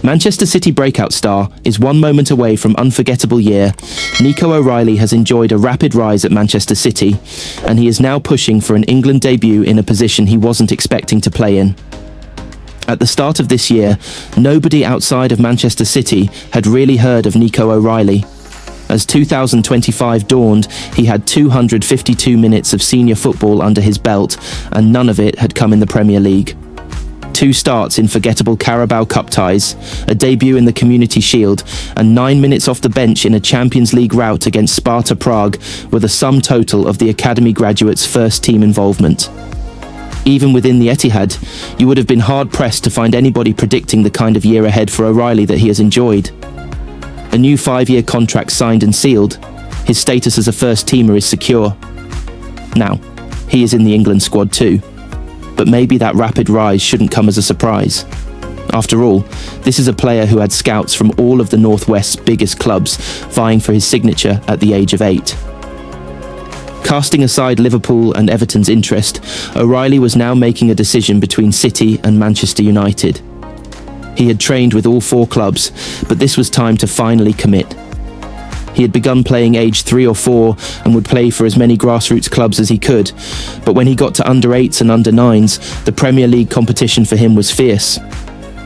Manchester City breakout star is 1 moment away from unforgettable year. Nico O'Reilly has enjoyed a rapid rise at Manchester City, and he is now pushing for an England debut in a position he wasn't expecting to play in. At the start of this year, nobody outside of Manchester City had really heard of Nico O'Reilly. As 2025 dawned, he had 252 minutes of senior football under his belt, and none of it had come in the Premier League. 2 starts in forgettable Carabao Cup ties, a debut in the Community Shield, and 9 minutes off the bench in a Champions League rout against Sparta Prague were the sum total of the academy graduates' first team involvement. Even within the Etihad, you would have been hard-pressed to find anybody predicting the kind of year ahead for O'Reilly that he has enjoyed. A new 5-year contract signed and sealed, his status as a first-teamer is secure. Now, he is in the England squad too. But maybe that rapid rise shouldn't come as a surprise. After all, this is a player who had scouts from all of the Northwest's biggest clubs vying for his signature at the age of 8. Casting aside Liverpool and Everton's interest, O'Reilly was now making a decision between City and Manchester United. He had trained with all 4 clubs, but this was time to finally commit. He had begun playing age 3 or 4 and would play for as many grassroots clubs as he could, but when he got to under 8s and under 9s, the Premier League competition for him was fierce.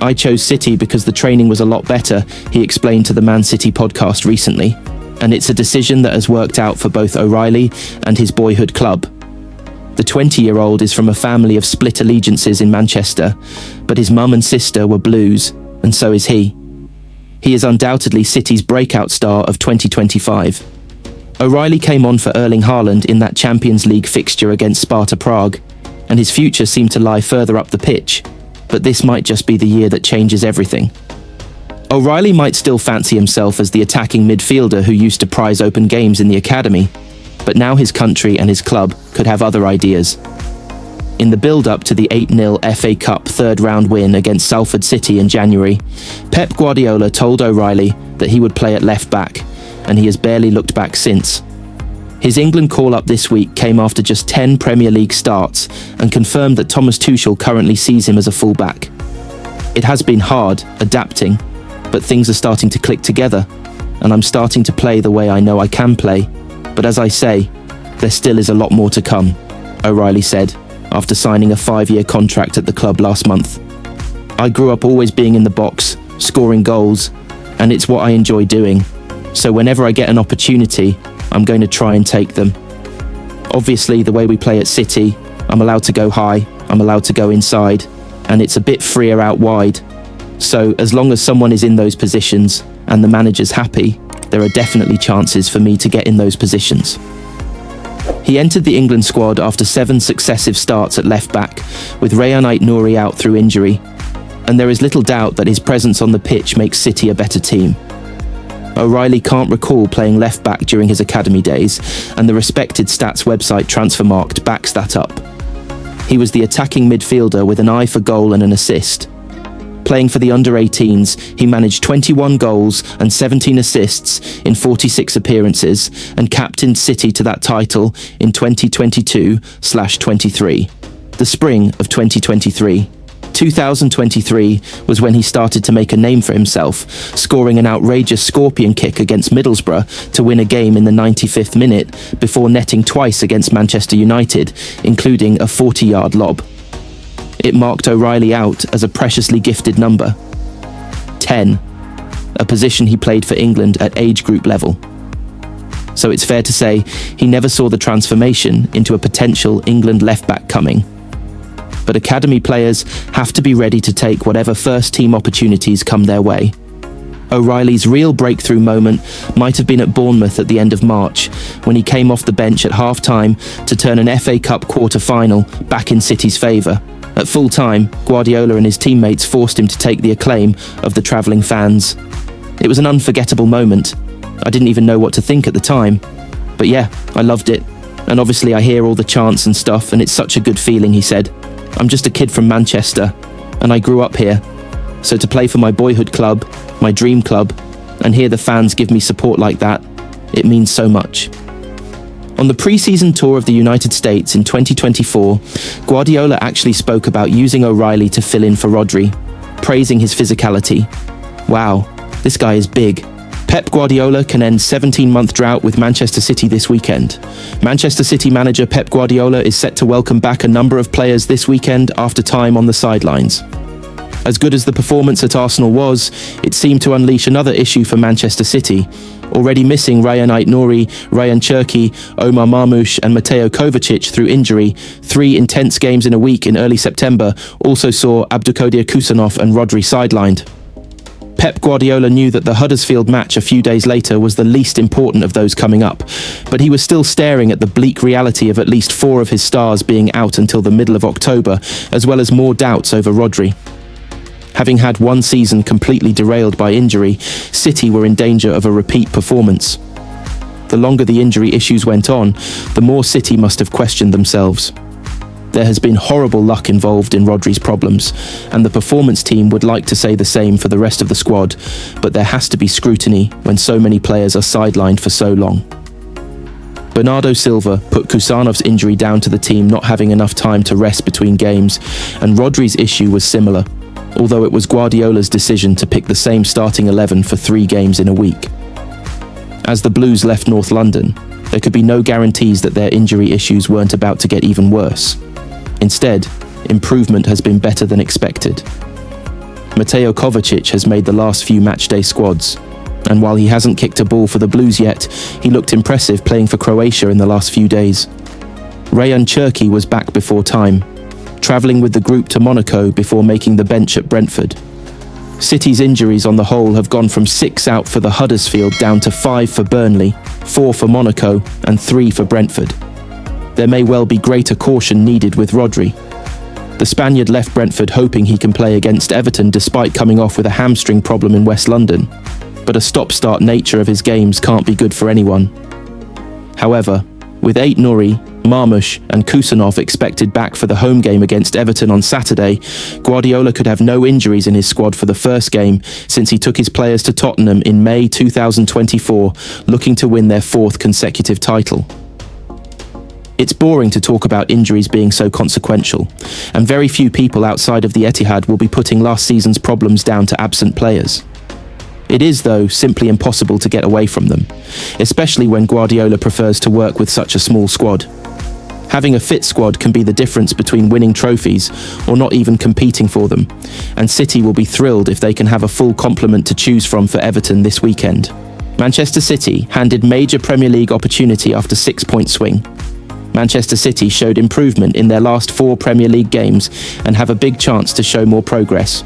I chose City because the training was a lot better, he explained to the Man City podcast recently, and it's a decision that has worked out for both O'Reilly and his boyhood club. The 20-year-old is from a family of split allegiances in Manchester, but his mum and sister were Blues, and so is he. He is undoubtedly City's breakout star of 2025. O'Reilly came on for Erling Haaland in that Champions League fixture against Sparta Prague, and his future seemed to lie further up the pitch, but this might just be the year that changes everything. O'Reilly might still fancy himself as the attacking midfielder who used to prize open games in the academy, but now his country and his club could have other ideas. In the build-up to the 8-0 FA Cup third-round win against Salford City in January, Pep Guardiola told O'Reilly that he would play at left-back, and he has barely looked back since. His England call-up this week came after just 10 Premier League starts and confirmed that Thomas Tuchel currently sees him as a full-back. It has been hard, adapting, but things are starting to click together, and I'm starting to play the way I know I can play. But as I say, there still is a lot more to come, O'Reilly said, after signing a 5-year contract at the club last month. I grew up always being in the box, scoring goals, and it's what I enjoy doing. So whenever I get an opportunity, I'm going to try and take them. Obviously, the way we play at City, I'm allowed to go high, I'm allowed to go inside, and it's a bit freer out wide. So as long as someone is in those positions and the manager's happy, there are definitely chances for me to get in those positions. He entered the England squad after 7 successive starts at left-back, with Rayan Ait-Nouri out through injury, and there is little doubt that his presence on the pitch makes City a better team. O'Reilly can't recall playing left-back during his academy days, and the respected stats website Transfermarkt backs that up. He was the attacking midfielder with an eye for goal and an assist. Playing for the under-18s, he managed 21 goals and 17 assists in 46 appearances and captained City to that title in 2022/23, the spring of 2023. 2023 was when he started to make a name for himself, scoring an outrageous scorpion kick against Middlesbrough to win a game in the 95th minute before netting twice against Manchester United, including a 40-yard lob. It marked O'Reilly out as a preciously gifted number. 10, a position he played for England at age group level. So it's fair to say he never saw the transformation into a potential England left-back coming. But academy players have to be ready to take whatever first-team opportunities come their way. O'Reilly's real breakthrough moment might have been at Bournemouth at the end of March, when he came off the bench at half-time to turn an FA Cup quarter-final back in City's favour. At full-time, Guardiola and his teammates forced him to take the acclaim of the travelling fans. It was an unforgettable moment. I didn't even know what to think at the time. But yeah, I loved it. And obviously I hear all the chants and stuff, and it's such a good feeling, he said. I'm just a kid from Manchester, and I grew up here. So to play for my boyhood club, my dream club, and hear the fans give me support like that, it means so much. On the pre-season tour of the United States in 2024, Guardiola actually spoke about using O'Reilly to fill in for Rodri, praising his physicality. Wow, this guy is big. Pep Guardiola can end 17-month drought with Manchester City this weekend. Manchester City manager Pep Guardiola is set to welcome back a number of players this weekend after time on the sidelines. As good as the performance at Arsenal was, it seemed to unleash another issue for Manchester City. Already missing Rayan Ait-Nouri, Rayan Cherki, Omar Marmoush and Mateo Kovacic through injury, 3 intense games in a week in early September also saw Abdulkadir Kusanov and Rodri sidelined. Pep Guardiola knew that the Huddersfield match a few days later was the least important of those coming up, but he was still staring at the bleak reality of at least 4 of his stars being out until the middle of October, as well as more doubts over Rodri. Having had one season completely derailed by injury, City were in danger of a repeat performance. The longer the injury issues went on, the more City must have questioned themselves. There has been horrible luck involved in Rodri's problems, and the performance team would like to say the same for the rest of the squad, but there has to be scrutiny when so many players are sidelined for so long. Bernardo Silva put Kusanov's injury down to the team not having enough time to rest between games, and Rodri's issue was similar, although it was Guardiola's decision to pick the same starting 11 for 3 games in a week. As the Blues left North London, there could be no guarantees that their injury issues weren't about to get even worse. Instead, improvement has been better than expected. Mateo Kovacic has made the last few matchday squads, and while he hasn't kicked a ball for the Blues yet, he looked impressive playing for Croatia in the last few days. Rayan Cherki was back before time, travelling with the group to Monaco before making the bench at Brentford. City's injuries on the whole have gone from 6 out for the Huddersfield down to 5 for Burnley, 4 for Monaco and 3 for Brentford. There may well be greater caution needed with Rodri. The Spaniard left Brentford hoping he can play against Everton despite coming off with a hamstring problem in West London, but a stop-start nature of his games can't be good for anyone. However, with Ait-Nouri, Marmoush and Kusanov expected back for the home game against Everton on Saturday, Guardiola could have no injuries in his squad for the first game since he took his players to Tottenham in May 2024, looking to win their 4th consecutive title. It's boring to talk about injuries being so consequential, and very few people outside of the Etihad will be putting last season's problems down to absent players. It is, though, simply impossible to get away from them, especially when Guardiola prefers to work with such a small squad. Having a fit squad can be the difference between winning trophies or not even competing for them, and City will be thrilled if they can have a full complement to choose from for Everton this weekend. Manchester City handed major Premier League opportunity after 6-point swing. Manchester City showed improvement in their last 4 Premier League games and have a big chance to show more progress.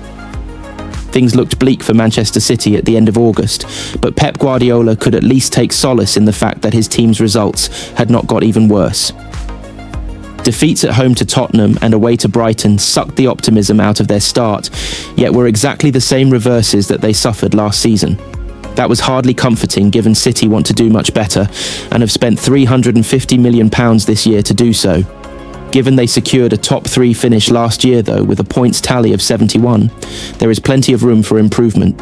Things looked bleak for Manchester City at the end of August, but Pep Guardiola could at least take solace in the fact that his team's results had not got even worse. Defeats at home to Tottenham and away to Brighton sucked the optimism out of their start, yet were exactly the same reverses that they suffered last season. That was hardly comforting given City want to do much better and have spent £350 million this year to do so. Given they secured a top 3 finish last year though with a points tally of 71, there is plenty of room for improvement.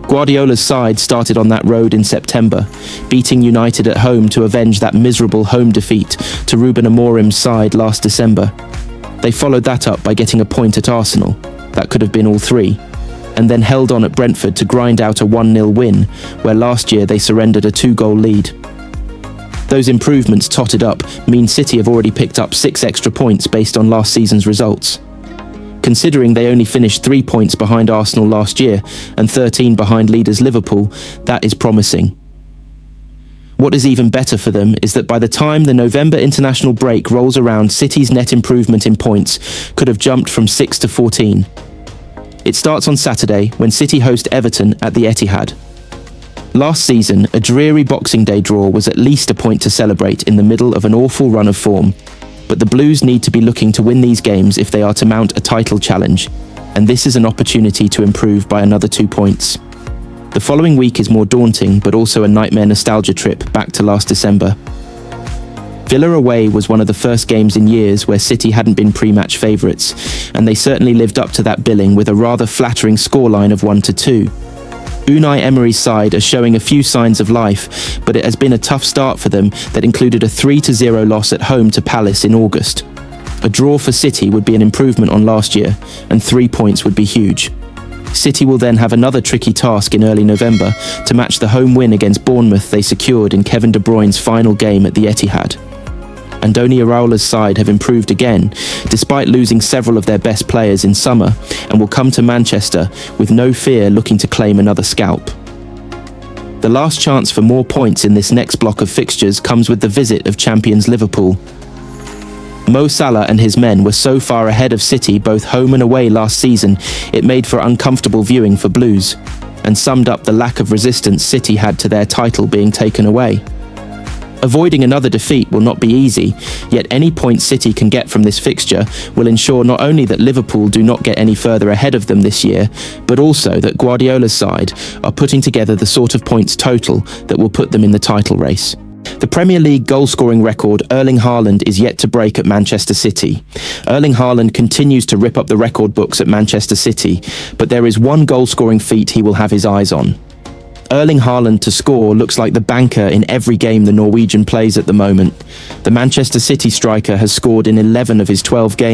Guardiola's side started on that road in September, beating United at home to avenge that miserable home defeat to Ruben Amorim's side last December. They followed that up by getting a point at Arsenal, that could have been all 3, and then held on at Brentford to grind out a 1-0 win, where last year they surrendered a 2-goal lead. Those improvements totted up mean City have already picked up 6 extra points based on last season's results. Considering they only finished 3 points behind Arsenal last year and 13 behind leaders Liverpool, that is promising. What is even better for them is that by the time the November international break rolls around, City's net improvement in points could have jumped from 6 to 14. It starts on Saturday when City host Everton at the Etihad. Last season, a dreary Boxing Day draw was at least a point to celebrate in the middle of an awful run of form, but the Blues need to be looking to win these games if they are to mount a title challenge, and this is an opportunity to improve by another 2 points. The following week is more daunting, but also a nightmare nostalgia trip back to last December. Villa away was one of the first games in years where City hadn't been pre-match favourites, and they certainly lived up to that billing with a rather flattering scoreline of 1-2. Unai Emery's side are showing a few signs of life, but it has been a tough start for them that included a 3-0 loss at home to Palace in August. A draw for City would be an improvement on last year, and 3 points would be huge. City will then have another tricky task in early November to match the home win against Bournemouth they secured in Kevin De Bruyne's final game at the Etihad. Andoni Iraola's side have improved again, despite losing several of their best players in summer, and will come to Manchester with no fear looking to claim another scalp. The last chance for more points in this next block of fixtures comes with the visit of champions Liverpool. Mo Salah and his men were so far ahead of City both home and away last season, it made for uncomfortable viewing for Blues, and summed up the lack of resistance City had to their title being taken away. Avoiding another defeat will not be easy, yet any points City can get from this fixture will ensure not only that Liverpool do not get any further ahead of them this year, but also that Guardiola's side are putting together the sort of points total that will put them in the title race. The Premier League goal-scoring record Erling Haaland is yet to break at Manchester City. Erling Haaland continues to rip up the record books at Manchester City, but there is one goal-scoring feat he will have his eyes on. Erling Haaland to score looks like the banker in every game the Norwegian plays at the moment. The Manchester City striker has scored in 11 of his 12 games.